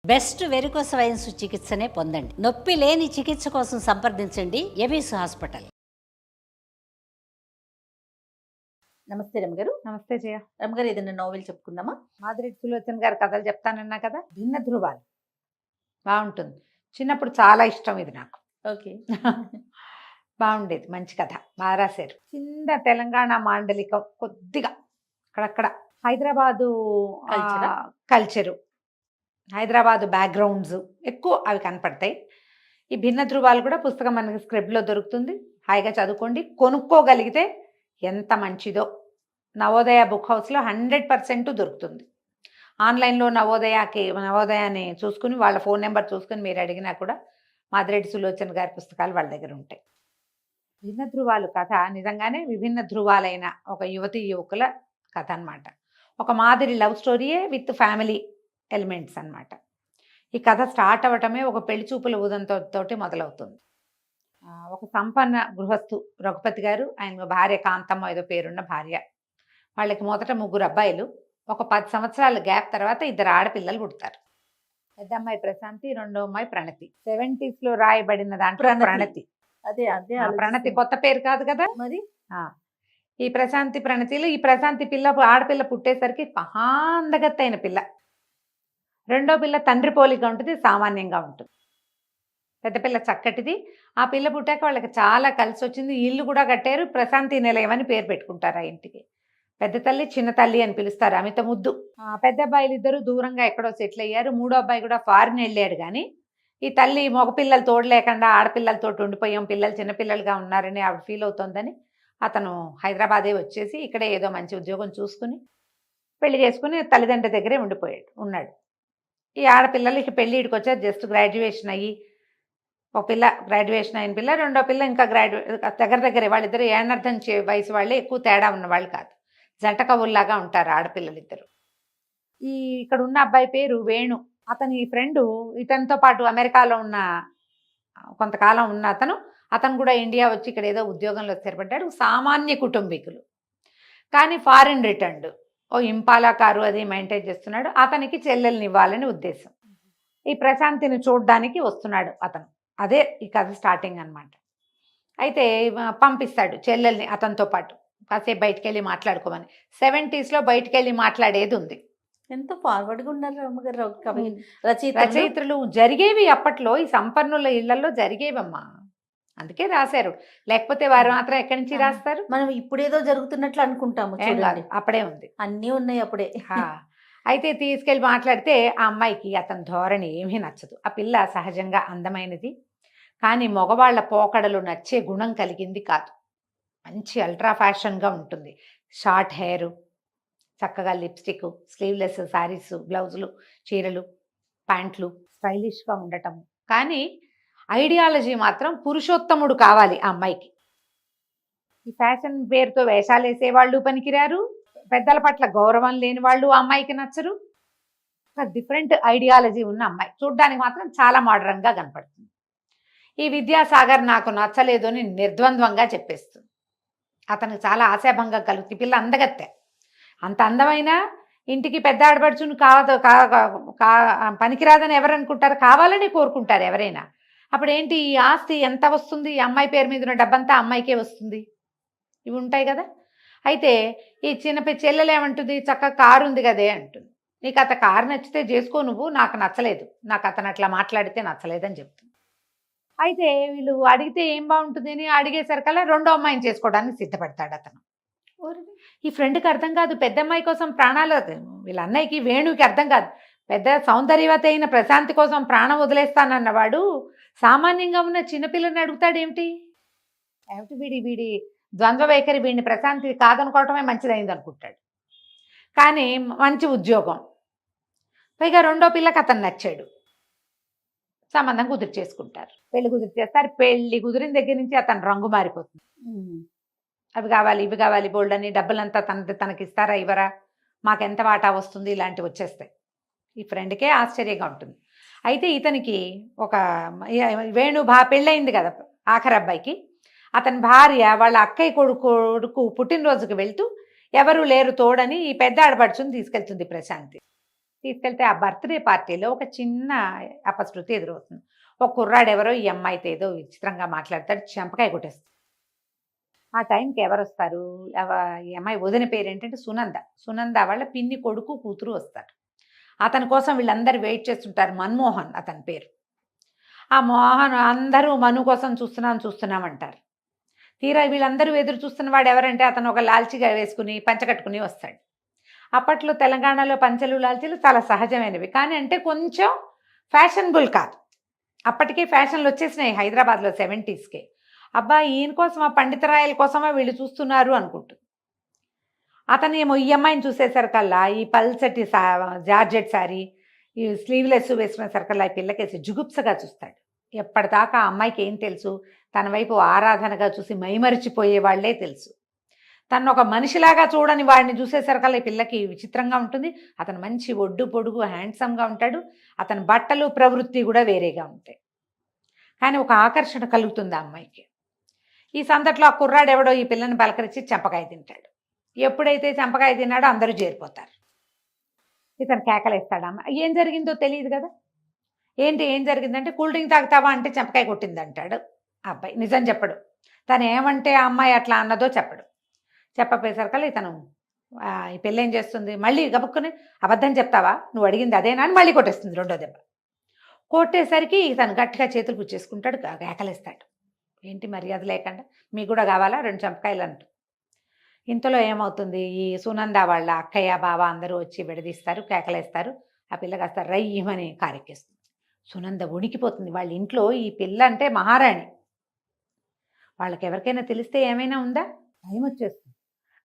Best varicose veins చికిత్సనే పొందండి. నొప్పి లేని చికిత్స కోసం సంప్రదించండి ఎబిస్ హాస్పిటల్. నమస్తే రమగారు. నమస్తే జయ. రమగారు, ఏదైనా నోవెల్ చెప్పుకుందామా? మాదిరెడ్డి సులోచన గారి కథలు చెప్తానన్నా కదా, భిన్న ధృవాలు బాగుంటుంది. చిన్నప్పుడు చాలా ఇష్టం ఇది నాకు. ఓకే. బాగుండేది, మంచి కథ, బాగా రాశారు. చిన్న తెలంగాణ మాండలికం, కొద్దిగా అక్కడక్కడ హైదరాబాదు కల్చరు, హైదరాబాదు బ్యాక్గ్రౌండ్స్ ఎక్కువ అవి కనపడతాయి. ఈ భిన్న ధృవాలు కూడా పుస్తకం మనకి స్క్రిప్ట్లో దొరుకుతుంది. హాయిగా చదువుకోండి. కొనుక్కోగలిగితే ఎంత మంచిదో. నవోదయ బుక్ హౌస్లో 100% దొరుకుతుంది. ఆన్లైన్లో నవోదయాన్ని చూసుకుని వాళ్ళ ఫోన్ నెంబర్ చూసుకుని మీరు అడిగినా కూడా మాదిరెడ్డి సులోచన గారి పుస్తకాలు వాళ్ళ దగ్గర ఉంటాయి. భిన్న ధృవాలు కథ నిజంగానే విభిన్న ధృవాలైన ఒక యువతీ యువకుల కథ అన్నమాట. ఒక మాదిరి లవ్ స్టోరీయే విత్ ఫ్యామిలీ ఎలిమెంట్స్ అన్నమాట. ఈ కథ స్టార్ట్ అవ్వటమే ఒక పెళ్లి చూపుల ఉదంతోటి మొదలవుతుంది. ఒక సంపన్న గృహస్థు రఘుపతి గారు, ఆయన భార్య కాంతమ్మ ఏదో పేరున్న భార్య. వాళ్ళకి మొదట 3 అబ్బాయిలు. ఒక 10 సంవత్సరాల గ్యాప్ తర్వాత 2 ఆడపిల్లలు పుడతారు. పెద్ద అమ్మాయి ప్రశాంతి, రెండో అమ్మాయి ప్రణతి. 70s లో రాయబడిన దాంట్లో ప్రణతి. అదే అదే ప్రణతి కొత్త పేరు కాదు కదా మరి. ఈ ప్రశాంతి ప్రణతిలో ఈ ప్రశాంతి ఆడపిల్ల పుట్టేసరికి మహాందగత్తైన పిల్ల. రెండో పిల్ల తండ్రి పోలిగా ఉంటుంది, సామాన్యంగా ఉంటుంది. పెద్ద పిల్ల చక్కటిది. ఆ పిల్ల పుట్టాక వాళ్ళకి చాలా కలిసి వచ్చింది. ఇల్లు కూడా కట్టారు. ప్రశాంతి నిలయం అని పేరు పెట్టుకుంటారు ఆ ఇంటికి. పెద్ద తల్లి చిన్న తల్లి అని పిలుస్తారు, అమిత ముద్దు. పెద్ద అబ్బాయిలు ఇద్దరు దూరంగా ఎక్కడో సెటిల్ అయ్యారు. మూడో అబ్బాయి కూడా ఫారిన్ వెళ్ళాడు. కానీ ఈ తల్లి మగపిల్లలు తోడు లేకుండా ఆడపిల్లలతో ఉండిపోయాం, పిల్లలు చిన్నపిల్లలుగా ఉన్నారని ఆవిడ ఫీల్ అవుతోందని అతను హైదరాబాదే వచ్చేసి ఇక్కడే ఏదో మంచి ఉద్యోగం చూసుకుని పెళ్లి చేసుకుని తల్లిదండ్రుల దగ్గరే ఉన్నాడు. ఈ ఆడపిల్లలకి పెళ్ళిడికి వచ్చారు. జస్ట్ గ్రాడ్యుయేషన్ అయ్యి, ఒక పిల్ల గ్రాడ్యుయేషన్ అయిన పిల్ల, రెండో పిల్ల ఇంకా దగ్గరే. వాళ్ళిద్దరు ఏనర్థం వయసు వాళ్ళే, ఎక్కువ తేడా ఉన్న వాళ్ళు కాదు. జంట కవుల్లాగా ఉంటారు ఆడపిల్లలిద్దరు. ఇక్కడ ఉన్న అబ్బాయి పేరు వేణు. అతని ఫ్రెండు ఇతనితో పాటు అమెరికాలో ఉన్న కొంతకాలం ఉన్న అతను కూడా ఇండియా వచ్చి ఇక్కడ ఏదో ఉద్యోగంలో స్థిరపడ్డాడు. సామాన్య కుటుంబీకులు, కానీ ఫారిన్ రిటర్న్డ్. ఓ ఇంపాలా కారు అది మెయింటైన్ చేస్తున్నాడు. అతనికి చెల్లెల్ని ఇవ్వాలని ఉద్దేశం. ఈ ప్రశాంతిని చూడడానికి వస్తున్నాడు అతను. అదే ఈ కథ స్టార్టింగ్ అన్నమాట. అయితే పంపిస్తాడు చెల్లెల్ని అతనితో పాటు, కాసేపు బయటికి వెళ్ళి మాట్లాడుకోమని. 70s లో బయటికి వెళ్ళి మాట్లాడేది ఉంది. ఎంత ఫార్వర్డ్గా ఉన్నారు అమ్మగారు. రచయిత్రులు జరిగేవి అప్పట్లో, ఈ సంపన్నుల ఇళ్లలో జరిగేవమ్మా, అందుకే రాశారు. లేకపోతే వారు మాత్రం ఎక్కడి నుంచి రాస్తారు? మనం ఇప్పుడేదో జరుగుతున్నట్లు అనుకుంటాము. అప్పుడే ఉంది, అన్నీ ఉన్నాయి అప్పుడే. అయితే తీసుకెళ్ళి మాట్లాడితే ఆ అమ్మాయికి అతని ధోరణి ఏమీ నచ్చదు. ఆ పిల్ల సహజంగా అందమైనది, కానీ మగవాళ్ల పోకడలు నచ్చే గుణం కలిగింది కాదు. మంచి అల్ట్రా ఫ్యాషన్గా ఉంటుంది. షార్ట్ హెయిర్, చక్కగా లిప్స్టిక్, స్లీవ్లెస్ శారీస్, బ్లౌజులు, చీరలు, ప్యాంట్లు, స్టైలిష్గా ఉండటం. కానీ ఐడియాలజీ మాత్రం పురుషోత్తముడు కావాలి ఆ అమ్మాయికి. ఈ ఫ్యాషన్ పేరుతో వేషాలు వేసేవాళ్ళు పనికిరారు, పెద్దల పట్ల గౌరవం లేని వాళ్ళు ఆ అమ్మాయికి నచ్చరు. ఒక డిఫరెంట్ ఐడియాలజీ ఉన్న అమ్మాయి. చూడ్డానికి మాత్రం చాలా మోడర్న్గా కనపడుతుంది. ఈ విద్యాసాగర్ నాకు నచ్చలేదు అని నిర్ద్వంద్వంగా చెప్పేస్తుంది. అతనికి చాలా ఆశాభంగం కలుగుతుంది. పిల్ల అందగత్తె, అంత అందమైన ఇంటికి పెద్ద ఆడబడుచును పనికిరాదని ఎవరు అనుకుంటారు? కావాలని కోరుకుంటారు ఎవరైనా. అప్పుడేంటి, ఈ ఆస్తి ఎంత వస్తుంది? ఈ అమ్మాయి పేరు మీద ఉన్న డబ్బంతా అమ్మాయికే వస్తుంది. ఇవి ఉంటాయి కదా. అయితే ఈ చిన్న చెల్లెలు ఏమంటుంది, చక్కగా కారు ఉంది కదే అంటుంది. నీకు అత కారు నచ్చితే చేసుకో, నువ్వు నాకు నచ్చలేదు, నాకు అతను అట్లా మాట్లాడితే నచ్చలేదని చెప్తుంది. అయితే వీళ్ళు అడిగితే ఏం బాగుంటుంది అని అడిగేసరికల్లా రెండో అమ్మాయిని చేసుకోవడానికి సిద్ధపడతాడు అతను. ఈ ఫ్రెండ్కి అర్థం కాదు, పెద్ద అమ్మాయి కోసం ప్రాణాలు, వీళ్ళ అన్నయ్యకి వేణుకి అర్థం కాదు. పెద్ద సౌందర్యవతి అయిన ప్రశాంతి కోసం ప్రాణం వదిలేస్తానన్నవాడు సామాన్యంగా ఉన్న చిన్నపిల్లని అడుగుతాడేమిటి? వీడి ద్వంద్వ వైఖరి, వీడిని ప్రశాంతి కాదనుకోవటమే మంచిదైంది అనుకుంటాడు. కానీ మంచి ఉద్యోగం, పైగా రెండో పిల్లకి అతను నచ్చాడు. సంబంధం కుదిరి చేసుకుంటారు, పెళ్లి కుదిరి చేస్తారు. పెళ్లి కుదిరిన దగ్గర నుంచి అతను రంగు మారిపోతుంది. అవి కావాలి, ఇవి కావాలి, బోల్డ్ అని డబ్బులంతా తనకి ఇస్తారా ఇవ్వరా, మాకెంత వాటా వస్తుంది, ఇలాంటివి వచ్చేస్తాయి. ఈ ఫ్రెండ్కే ఆశ్చర్యంగా ఉంటుంది. అయితే ఇతనికి ఒక వేణు పెళ్ళయింది కదా ఆఖరి అబ్బాయికి. అతని భార్య వాళ్ళ అక్కయ్య కొడుకు పుట్టినరోజుకి వెళ్తూ ఎవరు లేరు తోడని ఈ పెద్ద ఆడపడుచుని తీసుకెళ్తుంది ప్రశాంతి. తీసుకెళ్తే ఆ బర్త్‌డే పార్టీలో ఒక చిన్న అపశృతి ఎదురవుతుంది. ఒక కుర్రాడు ఎవరో ఈ అమ్మాయితో ఏదో విచిత్రంగా మాట్లాడతాడు. చెంపకాయ కొట్టేస్తాడు. ఆ టైంకి ఎవరొస్తారు? ఈ అమ్మాయి వదిన పేరేంటంటే సునంద. సునంద వాళ్ళ పిన్ని కొడుకు, కూతురు వస్తారు. అతని కోసం వీళ్ళందరూ వెయిట్ చేస్తుంటారు. మన్మోహన్ అతని పేరు. ఆ మోహన్ అందరూ మను కోసం చూస్తున్నాం అంటారు. తీరా వీళ్ళందరూ ఎదురు చూస్తున్న వాడు ఎవరంటే అతను ఒక లాల్చీగా వేసుకుని పంచ కట్టుకుని వస్తాడు. అప్పట్లో తెలంగాణలో పంచెలు, లాల్చీలు చాలా సహజమైనవి. కానీ అంటే కొంచెం ఫ్యాషనబుల్ కాదు. అప్పటికే ఫ్యాషన్లు వచ్చేసినాయి హైదరాబాద్లో 70స్కే. అబ్బా ఈయన కోసమా, పండితరాయల కోసమా వీళ్ళు చూస్తున్నారు అనుకుంటుంది. అతనేమో ఈ అమ్మాయిని చూసేసరికల్లా ఈ పల్సటి జార్జెట్ శారీ, ఈ స్లీవ్లెస్ వేసుకునేసరికల్లా ఈ పిల్లకేసి జుగుప్సగా చూస్తాడు. ఎప్పటిదాకా ఆ అమ్మాయికి ఏం తెలుసు? తన వైపు ఆరాధనగా చూసి మైమరిచిపోయే వాళ్లే తెలుసు. తను ఒక మనిషిలాగా చూడని వాడిని చూసేసరికల్లా ఈ పిల్లకి విచిత్రంగా ఉంటుంది. అతను మంచి ఒడ్డు పొడుగు హ్యాండ్సమ్గా ఉంటాడు. అతని బట్టలు ప్రవృత్తి కూడా వేరేగా ఉంటాయి. కానీ ఒక ఆకర్షణ కలుగుతుంది ఆ అమ్మాయికి. ఈ సందట్లో ఆ కుర్రాడు ఎవడో ఈ పిల్లని పలకరించి చెంపకాయ తింటాడు. ఎప్పుడైతే చెంపకాయ తిన్నాడో అందరూ చేరిపోతారు. ఇతను కేకలేస్తాడు. అమ్మ ఏం జరిగిందో తెలియదు కదా. ఏం జరిగిందంటే కూల్ డ్రింక్ తాగుతావా అంటే చెంపకాయ కొట్టింది అంటాడు ఆ అబ్బాయి. నిజం చెప్పడు. తను ఏమంటే ఆ అమ్మాయి అట్లా అన్నదో చెప్పడు. చెప్పపోయేసరికల్లా ఇతను ఈ పిల్ల ఏం చేస్తుంది, మళ్ళీ గబుక్కుని అబద్ధం చెప్తావా, నువ్వు అడిగింది అదేనా అని మళ్ళీ కొట్టేస్తుంది రెండో దెబ్బ. కొట్టేసరికి ఇతను గట్టిగా చేతులు పుచ్చేసుకుంటాడు, కేకలేస్తాడు. ఏంటి మర్యాద లేకుండా, మీకు కూడా కావాలా 2 చెంపకాయలు అంటూ. ఇంతలో ఏమవుతుంది, ఈ సునంద వాళ్ళ అక్కయ్య బావ అందరూ వచ్చి విడదీస్తారు, కేకలేస్తారు. ఆ పిల్ల కాస్త రయ్యమని కారెక్కేస్తుంది. సునంద ఉణికిపోతుంది. వాళ్ళ ఇంట్లో ఈ పిల్ల అంటే మహారాణి. వాళ్ళకి ఎవరికైనా తెలిస్తే ఏమైనా ఉందా, భయం వచ్చేస్తుంది.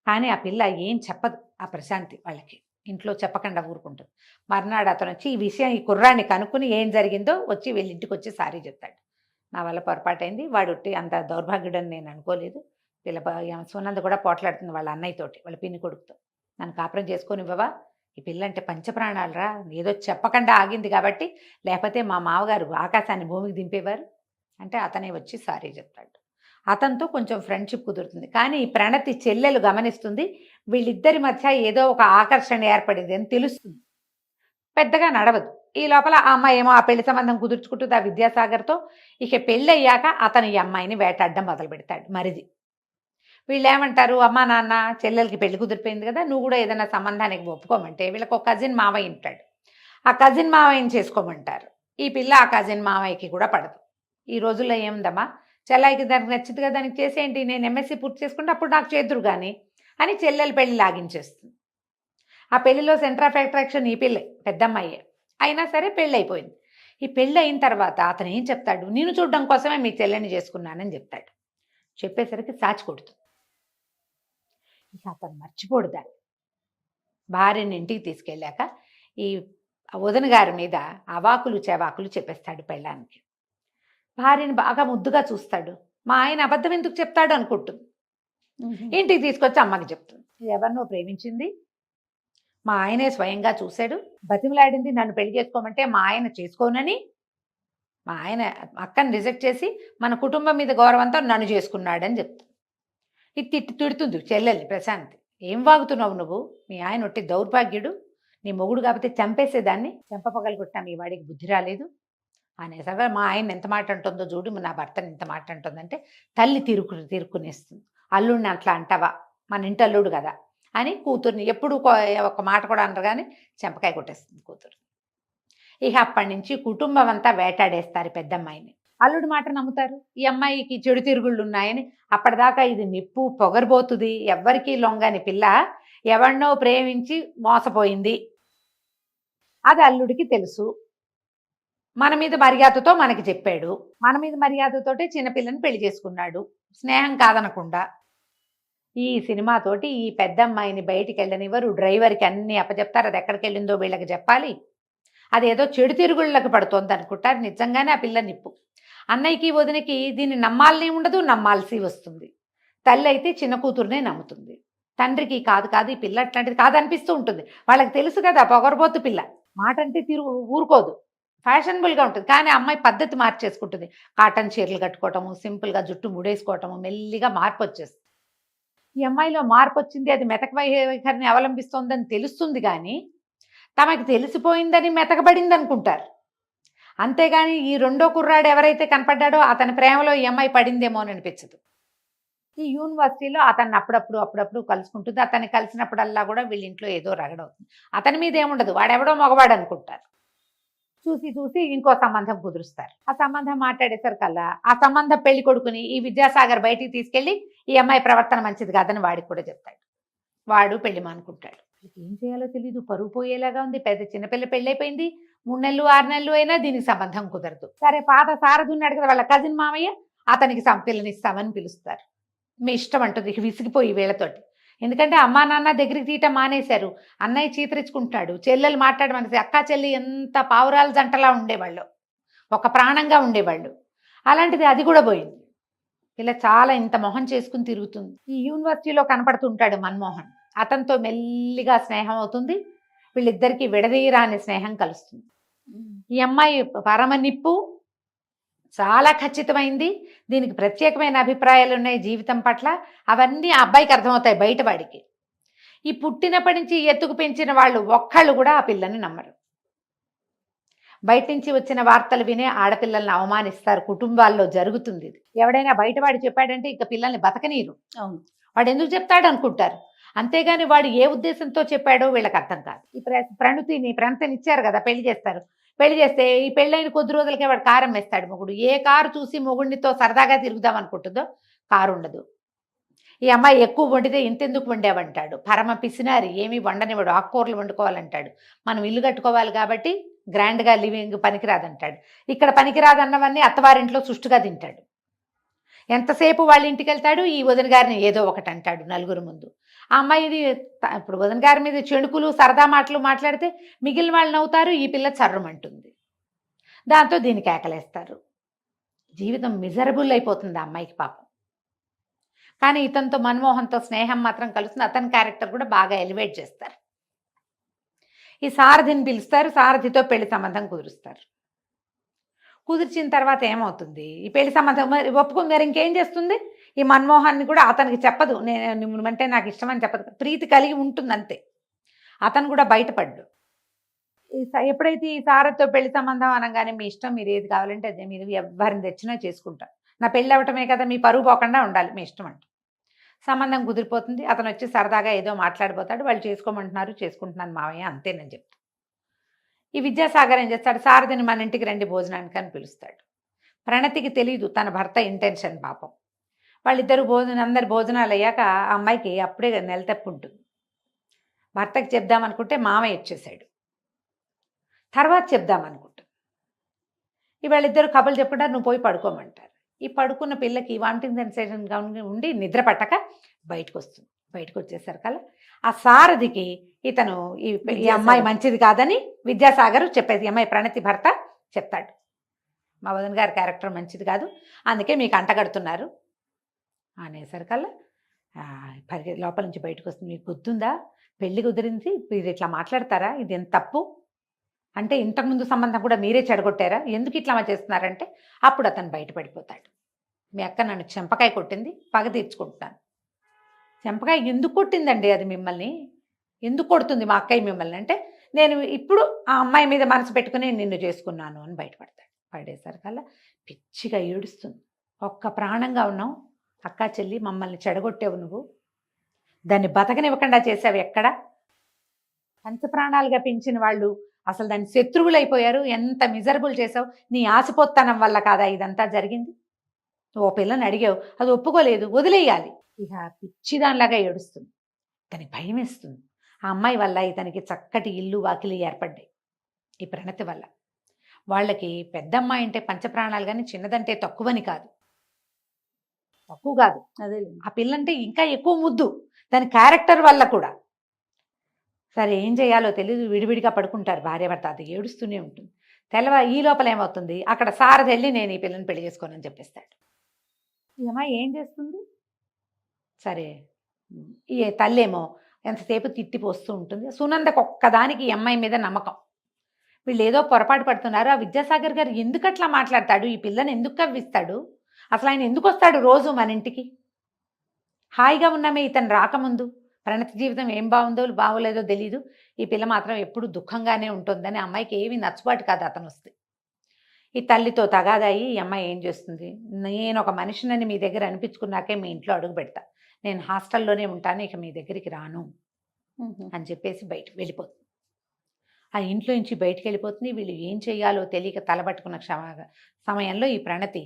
కానీ ఆ పిల్ల ఏం చెప్పదు ఆ ప్రశాంతి వాళ్ళకి. ఇంట్లో చెప్పకుండా ఊరుకుంటుంది. మర్నాడు అతను వచ్చి ఈ విషయం ఈ కుర్రాన్ని కనుక్కుని ఏం జరిగిందో వచ్చి వీళ్ళ ఇంటికి వచ్చి సారీ చెప్తాడు. నా వల్ల పొరపాటైంది, వాడు అంత దౌర్భాగ్యుడని నేను అనుకోలేదు. సునంద కూడా పోట్లాడుతుంది వాళ్ళ అన్నయ్యతోటి, వాళ్ళ పిన్ని కొడుకుతో. నన్ను కాపురం చేసుకొని ఇవ్వవా, ఈ పిల్ల అంటే పంచప్రాణాలరా, ఏదో చెప్పకుండా ఆగింది కాబట్టి, లేకపోతే మా మామగారు ఆకాశాన్ని భూమికి దింపేవారు అంటే అతనే వచ్చి సారీ చెప్తాడు. అతనితో కొంచెం ఫ్రెండ్షిప్ కుదురుతుంది. కానీ ఈ ప్రణతి చెల్లెలు గమనిస్తుంది, వీళ్ళిద్దరి మధ్య ఏదో ఒక ఆకర్షణ ఏర్పడింది అని తెలుస్తుంది. పెద్దగా నడవదు. ఈ లోపల ఆ అమ్మాయి ఏమో ఆ పెళ్లి సంబంధం కుదుర్చుకుంటుంది ఆ విద్యాసాగర్తో. ఇక పెళ్ళి అయ్యాక అతను ఈ అమ్మాయిని వేటాడడం మొదలు పెడతాడు. మరిది వీళ్ళు ఏమంటారు, అమ్మా నాన్న చెల్లెలకి పెళ్లి కుదిరిపోయింది కదా, నువ్వు కూడా ఏదైనా సంబంధానికి ఒప్పుకోమంటే వీళ్ళకి ఒక కజిన్ మావయ్య ఉంటాడు. ఆ కజిన్ మావయ్యని చేసుకోమంటారు. ఈ పిల్ల ఆ కజిన్ మావయ్యకి కూడా పడదు. ఈ రోజుల్లో ఏముందమ్మా, చెల్లాయికి దానికి నచ్చింది కదా దానికి చేసేంటి, నేను ఎంఎస్సీ పూర్తి చేసుకుంటే అప్పుడు నాకు చేదురు కానీ అని చెల్లెలు పెళ్లి లాగించేస్తుంది. ఆ పెళ్లిలో సెంటర్ ఆఫ్ అట్రాక్షన్ ఈ పిల్లే, పెద్దమ్మాయే. అయినా సరే పెళ్ళి అయిపోయింది. ఈ పెళ్ళి అయిన తర్వాత అతను ఏం చెప్తాడు, నేను చూడడం కోసమే మీ చెల్లెని చేసుకున్నానని చెప్తాడు. చెప్పేసరికి సాచి కొడుతుంది. ఇక అతను మర్చిపోడు దాన్ని. భార్యని ఇంటికి తీసుకెళ్ళాక ఈ వదిన గారి మీద అవాకులు చెవాకులు చెప్పేస్తాడు పెళ్ళానికి. భార్యని బాగా ముద్దుగా చూస్తాడు. మా ఆయన అబద్ధం ఎందుకు చెప్తాడు అనుకుంటుంది. ఇంటికి తీసుకొచ్చి అమ్మకి చెప్తుంది, ఎవరినో ప్రేమించింది, మా ఆయనే స్వయంగా చూశాడు, బతిమలాడింది నన్ను పెళ్లి చేసుకోమంటే మా ఆయన చేసుకోనని, మా ఆయన అక్కని రిజెక్ట్ చేసి మన కుటుంబం మీద గౌరవంతో నన్ను చేసుకున్నాడని చెప్తుంది. ఇది తిడుతుంది చెల్లెల్ని ప్రశాంతి. ఏం వాగుతున్నావు నువ్వు, మీ ఆయన ఒట్టి దౌర్భాగ్యుడు, నీ మొగుడు కాకపోతే చంపేసేదాన్ని, చెంపపగలగొట్టినా మీ వాడికి బుద్ధి రాలేదు అనేసరిగా మా ఆయన ఎంత మాట అంటుందో చూడు, నా భర్తని ఎంత మాట అంటుందంటే తల్లి తీరుకునేస్తుంది. అల్లుడిని అట్లా అంటావా, మన ఇంటి అల్లుడు కదా అని కూతుర్ని ఎప్పుడు ఒక మాట కూడా అనరు కానీ చెంపకాయ కొట్టేస్తుంది కూతురు. ఇక అప్పటి నుంచి కుటుంబం అంతా వేటాడేస్తారు పెద్దమ్మాయిని. అల్లుడి మాట నమ్ముతారు. ఈ అమ్మాయికి చెడు తిరుగుళ్ళు ఉన్నాయని అప్పటిదాకా ఇది నిప్పు పొగరబోతుంది, ఎవ్వరికీ లొంగని పిల్ల ఎవరినో ప్రేమించి మోసపోయింది, అది అల్లుడికి తెలుసు. మన మీద మర్యాదతో మనకి చెప్పాడు, మన మీద మర్యాదతోటే చిన్నపిల్లని పెళ్లి చేసుకున్నాడు, స్నేహం కాదనకుండా. ఈ సినిమాతోటి ఈ పెద్దమ్మాయిని బయటికి వెళ్ళనివ్వరు, డ్రైవర్కి అన్నీ అప్పచెప్తారు, అది ఎక్కడికి వెళ్ళిందో వీళ్ళకి చెప్పాలి. అదేదో చెడు తిరుగుళ్ళకి పడుతోంది అనుకుంటారు. నిజంగానే ఆ పిల్ల నిప్పు. అన్నయ్యకి వదినకి దీన్ని నమ్మాలని ఉండదు, నమ్మాల్సి వస్తుంది. తల్లి అయితే చిన్న కూతురునే నమ్ముతుంది, తండ్రికి కాదు ఈ పిల్ల అట్లాంటిది కాదనిపిస్తూ ఉంటుంది. వాళ్ళకి తెలుసు కదా పొగరబోతు పిల్ల, మాట అంటే ఊరుకోదు, ఫ్యాషనబుల్గా ఉంటుంది. కానీ అమ్మాయి పద్ధతి మార్చేసుకుంటుంది. కాటన్ చీరలు కట్టుకోవటము, సింపుల్గా జుట్టు ముడేసుకోవటము, మెల్లిగా మార్పు వచ్చేస్తుంది. ఈ అమ్మాయిలో మార్పు వచ్చింది, అది మెతక వైఖరిని అవలంబిస్తోందని తెలుస్తుంది. కానీ తమకి తెలిసిపోయిందని మెతకబడింది అనుకుంటారు. అంతేగాని ఈ రెండో కుర్రాడు ఎవరైతే కనపడ్డాడో అతని ప్రేమలో ఈ అమ్మాయి పడిందేమో అని అనిపించదు. ఈ యూనివర్సిటీలో అతన్ని అప్పుడప్పుడు కలుసుకుంటుంది. అతన్ని కలిసినప్పుడల్లా కూడా వీళ్ళ ఇంట్లో ఏదో రగడవుతుంది. అతని మీద ఏముండదు, వాడెవడో మగవాడు అనుకుంటారు. చూసి ఇంకో సంబంధం కుదురుస్తారు. ఆ సంబంధం మాట్లాడేసరికల్లా ఆ సంబంధం పెళ్లి కొడుకుని ఈ విద్యాసాగర్ బయటికి తీసుకెళ్లి ఈ అమ్మాయి ప్రవర్తన మంచిది కాదని వాడికి కూడా చెప్తాడు. వాడు పెళ్లి మానుకుంటాడు. ఏం చేయాలో తెలియదు, పరువు పోయేలాగా ఉంది. పెద్ద చిన్నపిల్ల పెళ్ళైపోయింది, 3 నెలలు 6 నెలలు అయినా దీనికి సంబంధం కుదరదు. సరే, పాత సారథి ఉన్నాడు కదా వాళ్ళ కజిన్ మామయ్య, అతనికి పిల్లనిస్తామని పిలుస్తారు. మీ ఇష్టం అంటుంది విసిగిపోయి వీళ్ళతోటి. ఎందుకంటే అమ్మా నాన్న దగ్గరికి తీయటం మానేశారు. అన్నయ్య చీతరించుకుంటాడు, చెల్లెలు మాట్లాడమనేసి అక్కా చెల్లి ఎంత పావురాల జంటలా ఉండేవాళ్ళు, ఒక ప్రాణంగా ఉండేవాళ్ళు. అలాంటిది అది కూడా పోయింది. ఇలా చాలా ఇంత మొహం చేసుకుని తిరుగుతుంది. ఈ యూనివర్సిటీలో కనపడుతుంటాడు మన్మోహన్, అతనితో మెల్లిగా స్నేహం అవుతుంది. వీళ్ళిద్దరికీ విడదీయరాని స్నేహం కలుస్తుంది. ఈ అమ్మాయి పరమ నిప్పు, చాలా ఖచ్చితమైంది, దీనికి ప్రత్యేకమైన అభిప్రాయాలు ఉన్నాయి జీవితం పట్ల. అవన్నీ ఆ అబ్బాయికి అర్థమవుతాయి బయటవాడికి. ఈ పుట్టినప్పటి నుంచి ఎత్తుకు పెంచిన వాళ్ళు ఒక్కళ్ళు కూడా ఆ పిల్లని నమ్మరు. బయట నుంచి వచ్చిన వార్తలు వినే ఆడపిల్లల్ని అవమానిస్తారు. కుటుంబాల్లో జరుగుతుంది ఇది. ఎవడైనా బయటవాడు చెప్పాడంటే ఇక పిల్లల్ని బతకనీరు. అవును. వాడు ఎందుకు చెప్తాడు అనుకుంటారు. అంతేగాని వాడు ఏ ఉద్దేశంతో చెప్పాడో వీళ్ళకి అర్థం కాదు. ఈ ప్రణతిని ఇచ్చారు కదా, పెళ్లి చేస్తారు. పెళ్లి చేస్తే ఈ పెళ్ళైన కొద్ది రోజులకే వాడు కారం వేస్తాడు మొగుడు. ఏ కారు చూసి మొగుడితో సరదాగా తిరుగుదాం అనుకుంటుందో కారు ఉండదు. ఈ అమ్మాయి ఎక్కువ వండితే ఇంతెందుకు వండావంటాడు. పరమ పిసినారి, ఏమీ వండనివాడు, ఆకుకూరలు వండుకోవాలంటాడు. మనం ఇల్లు కట్టుకోవాలి కాబట్టి గ్రాండ్గా లివింగ్ పనికిరాదంటాడు. ఇక్కడ పనికిరాదన్నవన్నీ అత్తవారింట్లో సుష్టుగా తింటాడు. ఎంతసేపు వాళ్ళ ఇంటికి వెళ్తాడు, ఈ వదిన గారిని ఏదో ఒకటి అంటాడు నలుగురు ముందు. ఆ అమ్మాయిది ఇప్పుడు వదిన గారి మీద చెణుకులు సరదా మాటలు మాట్లాడితే మిగిలిన వాళ్ళు నవ్వుతారు, ఈ పిల్ల చర్రమంటుంది. దాంతో దీనికి కేకలేస్తారు. జీవితం మిజరబుల్ అయిపోతుంది ఆ అమ్మాయికి పాపం. కానీ ఇతనితో మన్మోహన్తో స్నేహం మాత్రం కలుస్తుంది. అతని క్యారెక్టర్ కూడా బాగా ఎలివేట్ చేస్తారు. ఈ సారథిని పిలుస్తారు, సారథితో పెళ్లి సంబంధం కుదురుస్తారు. కుదిర్చిన తర్వాత ఏమవుతుంది, ఈ పెళ్లి సంబంధం ఒప్పుకుని మరి ఇంకేం చేస్తుంది. ఈ మన్మోహన్ని కూడా అతనికి చెప్పదు, నేను అంటే నాకు ఇష్టమని చెప్పదు, ప్రీతి కలిగి ఉంటుంది అంతే. అతను కూడా బయటపడ్డు. ఎప్పుడైతే ఈ సారథితో పెళ్లి సంబంధం అనగానే మీ ఇష్టం, మీరు ఏది కావాలంటే అదే, మీరు ఎవరిని తెచ్చినా చేసుకుంటారు, నా పెళ్ళి అవ్వటమే కదా, మీ పరువు పోకుండా ఉండాలి, మీ ఇష్టం అంట. సంబంధం కుదిరిపోతుంది. అతను వచ్చి సరదాగా ఏదో మాట్లాడిపోతాడు. వాళ్ళు చేసుకోమంటున్నారు, చేసుకుంటున్నాను మావయ్య అంతేనని చెప్తాను. ఈ విద్యాసాగర్ ఏం చేస్తాడు, సారథిని మన ఇంటికి రండి భోజనానికి అని పిలుస్తాడు. ప్రణతికి తెలీదు తన భర్త ఇంటెన్షన్ పాపం. వాళ్ళిద్దరు అందరి భోజనాలు అయ్యాక ఆ అమ్మాయికి అప్పుడే నెల తప్పు ఉంటుంది. భర్తకి చెప్దామనుకుంటే మామయ్య వచ్చేసాడు. తర్వాత చెప్దామనుకుంటాను. వాళ్ళిద్దరు కబుర్లు చెప్పుకుంటారు, నువ్వు పోయి పడుకోమంటారు. ఈ పడుకున్న పిల్లకి వామిటింగ్ సెన్సేషన్గా ఉండి నిద్ర పట్టక బయటకు వస్తుంది. బయటకు వచ్చేసరికల్లా ఆ సారథికి ఇతను ఈ అమ్మాయి మంచిది కాదని విద్యాసాగర్ చెప్పేది, అమ్మాయి ప్రణతి భర్త చెప్తాడు, మా వదిన గారి క్యారెక్టర్ మంచిది కాదు, అందుకే మీకు అంటగడుతున్నారు అనేసరికల్లా లోపల నుంచి బయటకు వస్తుంది. మీకు గుర్తుందా, పెళ్లి కుదిరింది, మీరు ఇట్లా మాట్లాడతారా, ఇది ఎంత తప్పు అంటే, ఇంతకుముందు సంబంధం కూడా మీరే చెడగొట్టారా, ఎందుకు ఇట్లా చేస్తున్నారంటే అప్పుడు అతను బయటపడిపోతాడు. మీ అక్క నన్ను చెంపకాయ కొట్టింది, పగ తీర్చుకుంటున్నాను. చెంపకాయ ఎందుకు కొట్టిందండి, అది మిమ్మల్ని ఎందుకు కొడుతుంది మా అక్కయ్య మిమ్మల్ని అంటే, నేను ఇప్పుడు ఆ అమ్మాయి మీద మనసు పెట్టుకుని నిన్ను చేసుకున్నాను అని బయటపడతాడు. పడేసరికల్లా పిచ్చిగా ఏడుస్తుంది. ఒక్క ప్రాణంగా ఉన్నావు అక్కా చెల్లి, మమ్మల్ని చెడగొట్టావు నువ్వు, దాన్ని బతకనివ్వకుండా చేసావు, ఎక్కడ పంచప్రాణాలుగా పెంచిన వాళ్ళు అసలు దాన్ని శత్రువులు అయిపోయారు, ఎంత మిజరబుల్ చేసావు, నీ ఆశపోత్తనం వల్ల కాదా ఇదంతా జరిగింది, ఓ పిల్లని అడిగావు, అది ఒప్పుకోలేదు, వదిలేయాలి. ఇక పిచ్చిదానిలాగా ఏడుస్తుంది. తనకి భయం వేస్తుంది. ఆ అమ్మాయి వల్ల ఇతనికి చక్కటి ఇల్లు వాకిలి ఏర్పడ్డాయి. ఈ ప్రణతి వల్ల వాళ్ళకి పెద్దమ్మాయి అంటే పంచప్రాణాలు, కానీ చిన్నదంటే తక్కువని కాదు, తక్కువ కాదు. అదే ఆ పిల్లంటే ఇంకా ఎక్కువ ముద్దు, దాని క్యారెక్టర్ వల్ల కూడా. సరే ఏం చేయాలో తెలియదు, విడివిడిగా పడుకుంటారు భార్యాభర్త. అది ఏడుస్తూనే ఉంటుంది. ఈ లోపల ఏమవుతుంది, అక్కడ సారథి వెళ్ళి నేను ఈ పిల్లని పెళ్లి చేసుకోనని చెప్పేస్తాడు. ఈ అమ్మాయి ఏం చేస్తుంది, సరే ఈ తల్లేమో ఎంతసేపు తిట్టిపోస్తూ ఉంటుంది. సునందకు ఒక్కదానికి ఈ అమ్మాయి మీద నమ్మకం. వీళ్ళు ఏదో పొరపాటు పడుతున్నారు, ఆ విద్యాసాగర్ గారు ఎందుకు అట్లా మాట్లాడతాడు, ఈ పిల్లని ఎందుకు కవ్విస్తాడు, అసలు ఆయన ఎందుకు వస్తాడు రోజు మన ఇంటికి, హాయిగా ఉన్నామే ఇతను రాకముందు, ప్రణతి జీవితం ఏం బాగుందో బాగోలేదో తెలీదు, ఈ పిల్ల మాత్రం ఎప్పుడు దుఃఖంగానే ఉంటుందని అమ్మాయికి ఏమీ నచ్చుబాటు కాదు అతను వస్తే. ఈ తల్లితో తగాదాయి ఈ అమ్మాయి ఏం చేస్తుంది, నేను ఒక మనిషినని మీ దగ్గర అనిపించుకున్నాకే మీ ఇంట్లో అడుగు పెడతా, నేను హాస్టల్లోనే ఉంటాను, ఇక మీ దగ్గరికి రాను అని చెప్పేసి బయటకు వెళ్ళిపోతుంది. ఆ ఇంట్లో నుంచి బయటికి వెళ్ళిపోతుంది. వీళ్ళు ఏం చేయాలో తెలియక తలబట్టుకున్న సమయంలో ఈ ప్రణతి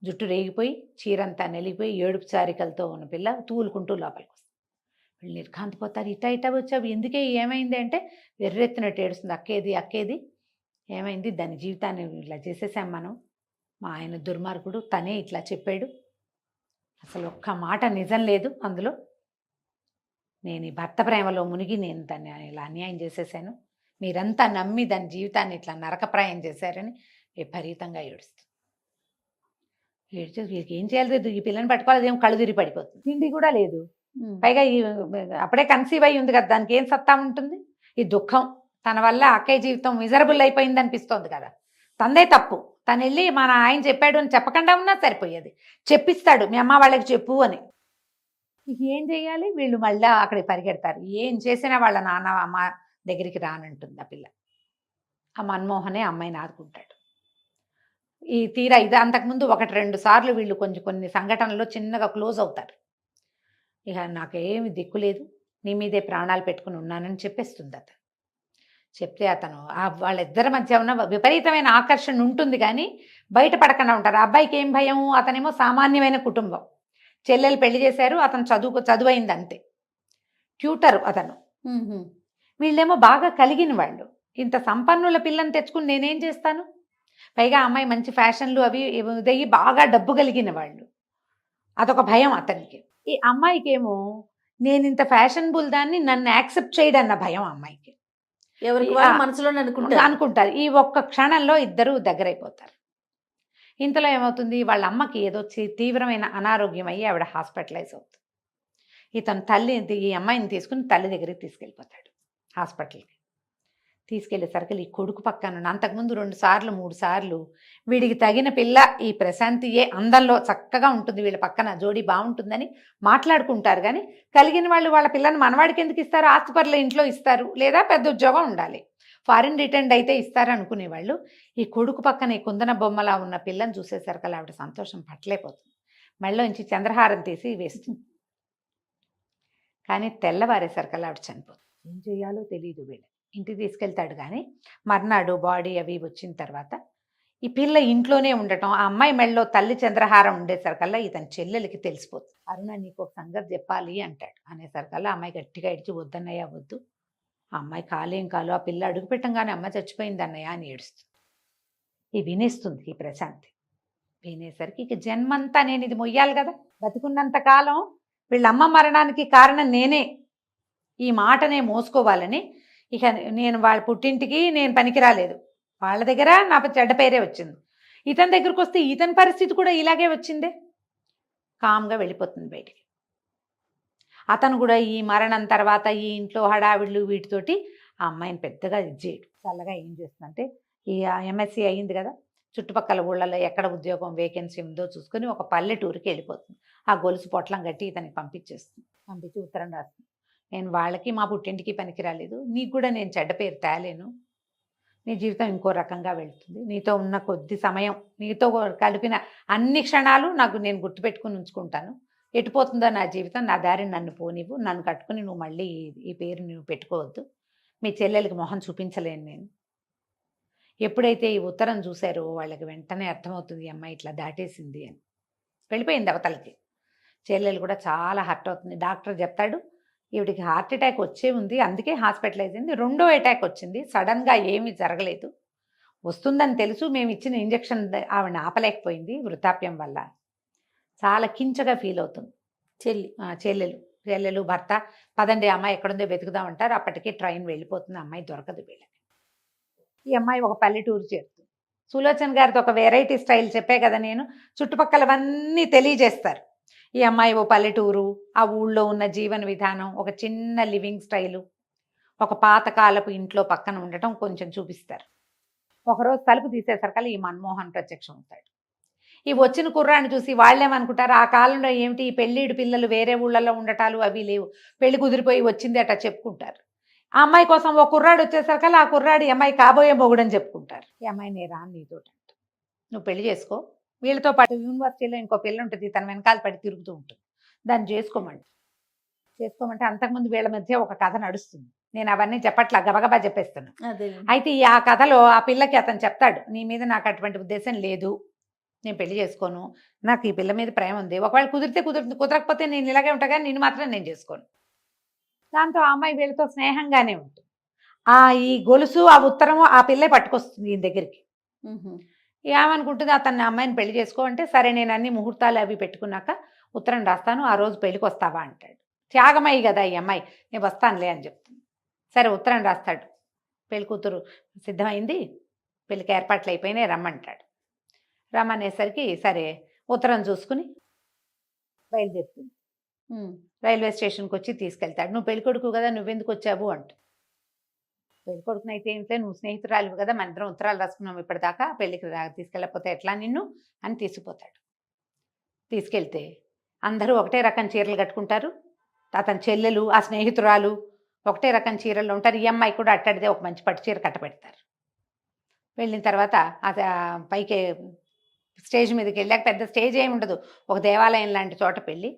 జుట్టు రేగిపోయి చీరంతా నెలిగిపోయి ఏడుపు చారికలతో ఉన్న పిల్ల తూలుకుంటూ లోపలికి వస్తుంది. వీళ్ళు నిర్ఘాంతపోతారు. ఇటా వచ్చావు, ఎందుకే, ఏమైంది అంటే వెర్రెత్తినట్టు ఏడుస్తుంది. అక్కేది ఏమైంది, దాని జీవితాన్ని ఇట్లా చేసేసాం మనం, మా ఆయన దుర్మార్గుడు, తనే ఇట్లా చెప్పాడు, అసలు ఒక్క మాట నిజం లేదు అందులో, నేను ఈ భర్త ప్రేమలో మునిగి నేను దాన్ని ఇలా అన్యాయం చేసేసాను, మీరంతా నమ్మి దాని జీవితాన్ని ఇట్లా నరకప్రాయం చేశారని విపరీతంగా ఏడుస్తుంది. ఏడితే వీరికి ఏం చేయాలి, ఈ పిల్లని పట్టుకోవాలి, అదేం కళ్ళు తిరిగి పడిపోతుంది, తిండి కూడా లేదు, పైగా ఈ అప్పుడే కన్సీవ్ అయి ఉంది కదా, దానికి ఏం సత్తా ఉంటుంది, ఈ దుఃఖం తన వల్ల అక్కయ్య జీవితం మిజరబుల్ అయిపోయింది అనిపిస్తోంది కదా, తందే తప్పు, తను వెళ్ళి మన ఆయన చెప్పాడు అని చెప్పకుండా ఉన్నా సరిపోయేది, చెప్పిస్తాడు మీ అమ్మ వాళ్ళకి చెప్పు అని. ఏం చేయాలి, వీళ్ళు మళ్ళీ అక్కడికి పరిగెడతారు, ఏం చేసినా వాళ్ళ నాన్న అమ్మ దగ్గరికి రానంటుంది ఆ పిల్ల. ఆ మన్మోహనే అమ్మాయిని ఆదుకుంటాడు. ఈ తీరా ఇది అంతకుముందు 1-2 సార్లు వీళ్ళు కొన్ని సంఘటనల్లో చిన్నగా క్లోజ్ అవుతారు. ఇక నాకేమి దిక్కు లేదు, నీ మీదే ప్రాణాలు పెట్టుకుని ఉన్నానని చెప్పేస్తుంది అతను. చెప్తే అతను వాళ్ళిద్దరి మధ్య ఉన్న విపరీతమైన ఆకర్షణ ఉంటుంది కానీ బయటపడకుండా ఉంటారు. ఆ అబ్బాయికి ఏం భయం, అతనేమో సామాన్యమైన కుటుంబం, చెల్లెలు పెళ్లి చేశారు, అతను చదువైంది అంతే, ట్యూటర్ అతను, వీళ్ళేమో బాగా కలిగిన వాళ్ళు, ఇంత సంపన్నుల పిల్లని తెచ్చుకుని నేనేం చేస్తాను, పైగా అమ్మాయి మంచి ఫ్యాషన్లు అవి ఉదయి బాగా డబ్బు కలిగిన వాళ్ళు, అదొక భయం అతనికి. ఈ అమ్మాయికి ఏమో నేను ఇంత ఫ్యాషనబుల్ దాన్ని నన్ను యాక్సెప్ట్ చేయడన్న భయం అమ్మాయికి. ఎవరికి మనసులో అనుకుంటారు. ఈ ఒక్క క్షణంలో ఇద్దరు దగ్గరైపోతారు. ఇంతలో ఏమవుతుంది, వాళ్ళ అమ్మకి ఏదో తీవ్రమైన అనారోగ్యం అయ్యి ఆవిడ హాస్పిటలైజ్ అవుతుంది. ఇతను ఈ అమ్మాయిని తీసుకుని తల్లి దగ్గరికి తీసుకెళ్ళిపోతాడు హాస్పిటల్కి. తీసుకెళ్లేసరికి ఈ కొడుకు పక్కన అంతకుముందు 2 సార్లు 3 సార్లు వీడికి తగిన పిల్ల ఈ ప్రశాంతియే, అందంలో చక్కగా ఉంటుంది, వీళ్ళ పక్కన జోడీ బాగుంటుందని మాట్లాడుకుంటారు. కానీ కలిగిన వాళ్ళు వాళ్ళ పిల్లని మనవాడికి ఎందుకు ఇస్తారు, ఆస్తిపరుల ఇంట్లో ఇస్తారు, లేదా పెద్ద ఉద్యోగం ఉండాలి, ఫారిన్ రిటర్న్ అయితే ఇస్తారు అనుకునేవాళ్ళు. ఈ కొడుకు పక్కన ఈ కుందన బొమ్మలా ఉన్న పిల్లని చూసేసరికి ఆవిడ సంతోషం పట్టలేకపోతుంది. మెళ్ళలోంచి చంద్రహారం తీసి వేస్తుంది. కానీ తెల్లవారేసరికి ఆవిడ చనిపోతుంది. ఏం చేయాలో తెలియదు. వీళ్ళు ఇంటికి తీసుకెళ్తాడు కానీ మర్నాడు బాడీ అవి వచ్చిన తర్వాత ఈ పిల్ల ఇంట్లోనే ఉండటం, ఆ అమ్మాయి మెళ్ళలో తల్లి చంద్రహారం ఉండేసరికల్లా ఇతని చెల్లెలకి తెలిసిపోతుంది. అరుణ నీకు ఒక సంగతి చెప్పాలి అంటాడు. అనేసరికల్లా అమ్మాయి గట్టిగా ఇడిచి వద్దన్నయ్య వద్దు, ఆ అమ్మాయి కాలేం కాలు, ఆ పిల్ల అడుగు పెట్టంగానే అమ్మాయి చచ్చిపోయింది అన్నయ్య అని ఏడుస్తుంది. ఈ వినేస్తుంది ఈ ప్రశాంతి. వినేసరికి ఇక జన్మంతా నేను ఇది మొయ్యాలి కదా, బతికున్నంత కాలం వీళ్ళ అమ్మ మరణానికి కారణం నేనే, ఈ మాటనే మోసుకోవాలని ఇక నేను వాళ్ళ పుట్టింటికి నేను పనికిరాలేదు, వాళ్ళ దగ్గర నా చెడ్డ పేరే వచ్చింది, ఇతని దగ్గరకు వస్తే ఇతని పరిస్థితి కూడా ఇలాగే వచ్చిందే, కామ్గా వెళ్ళిపోతుంది బయటికి. అతను కూడా ఈ మరణం తర్వాత ఈ ఇంట్లో హడావిళ్ళు వీటితోటి ఆ అమ్మాయిని పెద్దగా చేయడు. చల్లగా ఏం చేస్తుందంటే ఈ ఎంఎస్సీ అయ్యింది కదా, చుట్టుపక్కల ఊళ్ళల్లో ఎక్కడ ఉద్యోగం వేకెన్సీ ఉందో చూసుకొని ఒక పల్లెటూరుకి వెళ్ళిపోతుంది. ఆ గొలుసు పొట్లం కట్టి ఇతనికి పంపించేస్తుంది. పంపించి ఉత్తరం రాస్తుంది, నేను వాళ్ళకి మా పుట్టింటికి పనికి రాలేదు, నీకు కూడా నేను చెడ్డ పేరు తేలేను, నీ జీవితం ఇంకో రకంగా వెళ్తుంది, నీతో ఉన్న కొద్ది సమయం, నీతో కలిపిన అన్ని క్షణాలు నాకు నేను గుర్తుపెట్టుకుని ఉంచుకుంటాను, ఎటుపోతుందో నా జీవితం, నా దారిని నన్ను పోనివ్వు, నన్ను కట్టుకుని నువ్వు మళ్ళీ ఈ పేరు నువ్వు పెట్టుకోవద్దు, మీ చెల్లెలకి మొహం చూపించలేను నేను. ఎప్పుడైతే ఈ ఉత్తరం చూశారో వాళ్ళకి వెంటనే అర్థమవుతుంది ఈ అమ్మాయి ఇట్లా దాటేసింది అని. వెళ్ళిపోయింది అవతలకి. చెల్లెలు కూడా చాలా హర్ట్ అవుతుంది. డాక్టర్ చెప్తాడు ఈవిడికి హార్ట్ అటాక్ వచ్చే ఉంది, అందుకే హాస్పిటలైజ్ అయింది, 2వ అటాక్ వచ్చింది, సడన్గా ఏమీ జరగలేదు, వస్తుందని తెలుసు, మేము ఇచ్చిన ఇంజెక్షన్ ఆవిడని ఆపలేకపోయింది వృద్ధాప్యం వల్ల. చాలా కించగా ఫీల్ అవుతుంది చెల్లెలు భర్త. పదండి అమ్మాయి ఎక్కడుందో వెతుకుదామంటారు. అప్పటికే ట్రైన్ వెళ్ళిపోతుంది, అమ్మాయి దొరకదు వీళ్ళకి. ఈ అమ్మాయి ఒక పల్లెటూరు చేరుతుంది. సులోచన గారితో ఒక వెరైటీ స్టైల్ చెప్పే కదా నేను, చుట్టుపక్కలవన్నీ తెలియజేస్తారు. ఈ అమ్మాయి ఓ పల్లెటూరు, ఆ ఊళ్ళో ఉన్న జీవన విధానం, ఒక చిన్న లివింగ్ స్టైలు, ఒక పాతకాలపు ఇంట్లో పక్కన ఉండటం కొంచెం చూపిస్తారు. ఒకరోజు తలుపు తీసేసరికల్లా ఈ మన్మోహన్ ప్రత్యక్షం అవుతాడు. ఈ వచ్చిన కుర్రాన్ని చూసి వాళ్ళేమనుకుంటారు, ఆ కాలంలో ఏమిటి ఈ పెళ్ళిడు పిల్లలు వేరే ఊళ్ళల్లో ఉండటాలు అవి లేవు, పెళ్లి కుదిరిపోయి వచ్చింది అట్లా చెప్పుకుంటారు. ఆ అమ్మాయి కోసం ఒక కుర్రాడు వచ్చేసరికల్లా ఆ కుర్రాడు ఈ అమ్మాయి కాబోయే మొగుడని చెప్పుకుంటారు. ఈ అమ్మాయి నేను రాను నీతోటి అంట, నువ్వు పెళ్లి చేసుకో, వీళ్ళతో పాటు యూనివర్సిటీలో ఇంకో పిల్ల ఉంటుంది, తన వెనకాల పడి తిరుగుతూ ఉంటుంది, దాన్ని చేసుకోమంటే అంతకుముందు వీళ్ళ మధ్య ఒక కథ నడుస్తుంది. నేను అవన్నీ చెప్పట్లా, గబగబా చెప్పేస్తున్నాను. అదే అయితే ఆ కథలో ఆ పిల్లకి అతను చెప్తాడు, నీ మీద నాకు అటువంటి ఉద్దేశం లేదు, నేను పెళ్లి చేసుకోను, నాకు ఈ పిల్ల మీద ప్రేమ ఉంది, ఒకవేళ కుదిరితే కుదురుతుంది, కుదరకపోతే నేను ఇలాగే ఉంటా కానీ నిన్ను మాత్రం నేను చేసుకోను. దాంతో ఆ అమ్మాయి వీళ్ళతో స్నేహంగానే ఉంటుంది. ఈ గొలుసు ఆ ఉత్తరము ఆ పిల్లే పట్టుకొస్తుంది ఈయన దగ్గరికి. ఏమనుకుంటుంది, అతన్ని అమ్మాయిని పెళ్లి చేసుకో అంటే, సరే నేను అన్ని ముహూర్తాలు అవి పెట్టుకున్నాక ఉత్తరం రాస్తాను, ఆ రోజు పెళ్లికి వస్తావా అంటాడు. త్యాగమయ్యి కదా ఈ అమ్మాయి, నేను వస్తానులే అని చెప్తుంది. సరే ఉత్తరం రాస్తాడు, పెళ్లి కూతురు సిద్ధమైంది, పెళ్లికి ఏర్పాట్లు అయిపోయినాయి రమ్మంటాడు. రమ్మనేసరికి సరే ఉత్తరం చూసుకుని బయలుదేరుతుంది. రైల్వే స్టేషన్కి వచ్చి తీసుకెళ్తాడు. నువ్వు పెళ్ళికొడుకు కదా, నువ్వెందుకు వచ్చావు అంట. పెళ్ళికొడుకుని అయితే ఏంటంటే, నువ్వు స్నేహితురాలు కదా, మన ఇద్దరం ఉత్తరాలు రాసుకున్నాం ఇప్పటిదాకా, పెళ్ళికి తీసుకెళ్ళకపోతే ఎట్లా నిన్ను అని తీసుకుపోతాడు. తీసుకెళ్తే అందరూ ఒకటే రకం చీరలు కట్టుకుంటారు, అతని చెల్లెలు ఆ స్నేహితురాలు ఒకటే రకం చీరలు ఉంటారు. ఈ అమ్మాయి కూడా అట్టడిదే ఒక మంచి పట్టు చీర కట్టబెడతారు. వెళ్ళిన తర్వాత పైకి స్టేజ్ మీదకి వెళ్ళాక, పెద్ద స్టేజ్ ఏమి ఉండదు, ఒక దేవాలయం లాంటి చోట పెళ్ళి.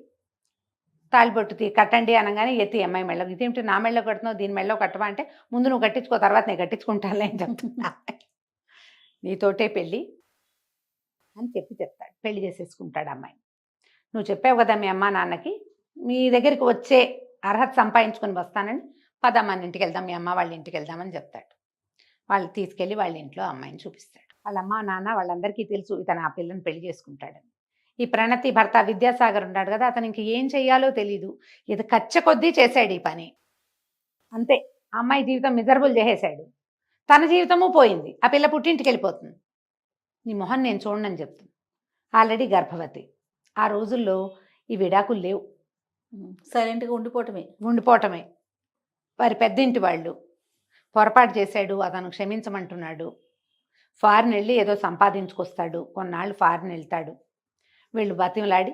తాళిబొట్టు కట్టండి అనగానే ఎత్తి అమ్మాయి మెళ్ళ, ఇదేమిటి నా మెళ్ళో కడుతున్నావు, దీని మెళ్ళో కట్టవా అంటే, ముందు నువ్వు కట్టించుకో, తర్వాత నేను కట్టించుకుంటానులే అని చెప్తున్నా, నీతోటే పెళ్ళి అని చెప్తాడు. పెళ్లి చేసేసుకుంటాడు అమ్మాయి. నువ్వు చెప్పావు కదా మీ అమ్మ నాన్నకి, మీ దగ్గరికి వచ్చే అర్హత సంపాదించుకొని వస్తానని, పదమ్మ ఇంటికి వెళ్దాం, మీ అమ్మ వాళ్ళ ఇంటికి వెళ్దామని చెప్తాడు. వాళ్ళు తీసుకెళ్ళి వాళ్ళ ఇంట్లో అమ్మాయిని చూపిస్తాడు. వాళ్ళ అమ్మ నాన్న వాళ్ళందరికీ తెలుసు ఇతను ఆ పిల్లని పెళ్లి చేసుకుంటాడని. ఈ ప్రణతి భర్త విద్యాసాగర్ ఉన్నాడు కదా, అతను ఇంక ఏం చెయ్యాలో తెలీదు, ఇది కచ్చ కొద్దీ చేశాడు ఈ పని. అంతే, అమ్మాయి జీవితం మిజరబుల్ చేసేశాడు, తన జీవితము పోయింది, ఆ పిల్ల పుట్టింటికి వెళ్ళిపోతుంది. నీ మొహం నేను చూడనని చెప్తుంది. ఆల్రెడీ గర్భవతి. ఆ రోజుల్లో ఈ విడాకులు లేవు, సైలెంట్గా ఉండిపోవటమే. వారి పెద్దింటి వాళ్ళు పొరపాటు చేశాడు, అతను క్షమించమంటున్నాడు, ఫారిన్ వెళ్ళి ఏదో సంపాదించుకొస్తాడు, కొన్నాళ్ళు ఫారిన్ వెళ్తాడు. వీళ్ళు బతిమలాడి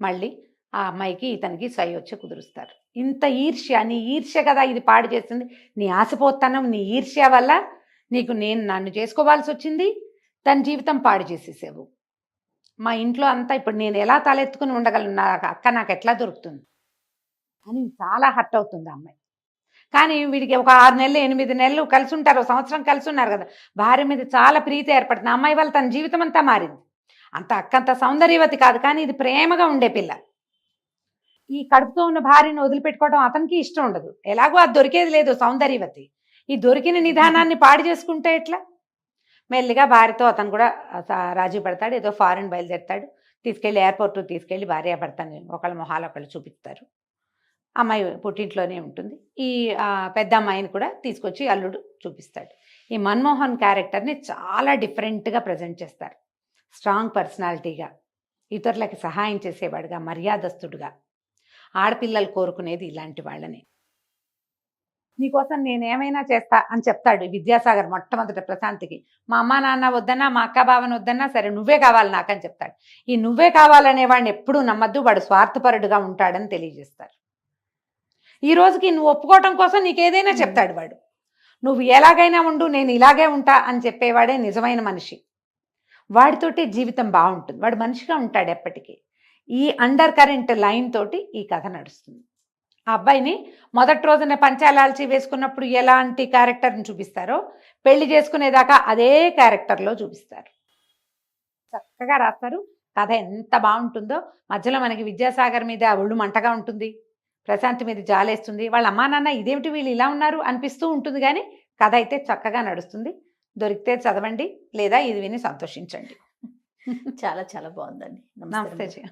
మళ్ళీ ఆ అమ్మాయికి ఇతనికి సై వచ్చి కుదురుస్తారు. ఇంత ఈర్ష్య, నీ ఈర్ష్య కదా ఇది పాడు చేస్తుంది, నీ ఆశపోతనం, నీ ఈర్ష్య వల్ల నన్ను చేసుకోవాల్సి వచ్చింది, తన జీవితం పాడు చేసేసావు. మా ఇంట్లో అంతా ఇప్పుడు నేను ఎలా తలెత్తుకుని ఉండగలను, నా అక్క నాకు ఎట్లా దొరుకుతుంది అని చాలా హర్ట్ అవుతుంది ఆ అమ్మాయి. కానీ వీడికి ఒక 6 నెలలు 8 నెలలు కలిసి ఉంటారు, సంవత్సరం కలిసి ఉన్నారు కదా, భార్య మీద చాలా ప్రీతి ఏర్పడుతుంది. అమ్మాయి వల్ల తన జీవితం అంతా మారింది. అక్కంత సౌందర్యవతి కాదు, కానీ ఇది ప్రేమగా ఉండే పిల్ల. ఈ కడుపుతో ఉన్న భార్యను వదిలిపెట్టుకోవడం అతనికి ఇష్టం ఉండదు, ఎలాగో అది దొరికేది లేదు సౌందర్యవతి, ఈ దొరికిన నిదానాన్ని పాడు చేసుకుంటే ఎట్లా. మెల్లిగా భార్యతో అతను కూడా రాజీ పడతాడు, ఏదో ఫారిన్ బయలుదేరుతాడు, తీసుకెళ్ళి ఎయిర్పోర్ట్ తీసుకెళ్ళి భార్యాభర్తని ఒకళ్ళ మొహాలు ఒకళ్ళు చూపిస్తారు. అమ్మాయి పుట్టింట్లోనే ఉంటుంది. ఈ పెద్ద అమ్మాయిని కూడా తీసుకొచ్చి అల్లుడు చూపిస్తాడు. ఈ మన్మోహన్ క్యారెక్టర్ని చాలా డిఫరెంట్గా ప్రజెంట్ చేస్తారు. స్ట్రాంగ్ పర్సనాలిటీగా, ఇతరులకి సహాయం చేసేవాడుగా, మర్యాదస్తుడుగా. ఆడపిల్లలు కోరుకునేది ఇలాంటి వాళ్ళని. నీకోసం నేనేమైనా చేస్తా అని చెప్తాడు విద్యాసాగర్ మొట్టమొదట ప్రశాంత్కి. మా అమ్మ నాన్న వద్దన్నా, మా అక్క బావని వద్దన్నా, సరే నువ్వే కావాలి నాకని చెప్తాడు. ఈ నువ్వే కావాలనేవాడిని ఎప్పుడూ నమ్మద్దు, వాడు స్వార్థపరుడుగా ఉంటాడని తెలియజేస్తారు. ఈ రోజుకి నువ్వు ఒప్పుకోవటం కోసం నీకేదైనా చెప్తాడు వాడు. నువ్వు ఎలాగైనా ఉండు, నేను ఇలాగే ఉంటా అని చెప్పేవాడే నిజమైన మనిషి. వాడితోటి జీవితం బాగుంటుంది, వాడు మనిషిగా ఉంటాడు ఎప్పటికీ. ఈ అండర్ కరెంట్ లైన్ తోటి ఈ కథ నడుస్తుంది. ఆ అబ్బాయిని మొదటి రోజున పంచాలాల్చి వేసుకున్నప్పుడు ఎలాంటి క్యారెక్టర్ని చూపిస్తారో, పెళ్లి చేసుకునేదాకా అదే క్యారెక్టర్లో చూపిస్తారు. చక్కగా రాస్తారు. కథ ఎంత బాగుంటుందో. మధ్యలో మనకి విద్యాసాగర్ మీద ఒళ్ళు మంటగా ఉంటుంది, ప్రశాంత్ మీద జాలేస్తుంది, వాళ్ళ అమ్మా నాన్న ఇదేమిటి వీళ్ళు ఇలా ఉన్నారు అనిపిస్తూ ఉంటుంది. కానీ కథ అయితే చక్కగా నడుస్తుంది. దొరికితే చదవండి, లేదా ఇది విని సంతోషించండి. చాలా చాలా బాగుందండి. నమస్తే.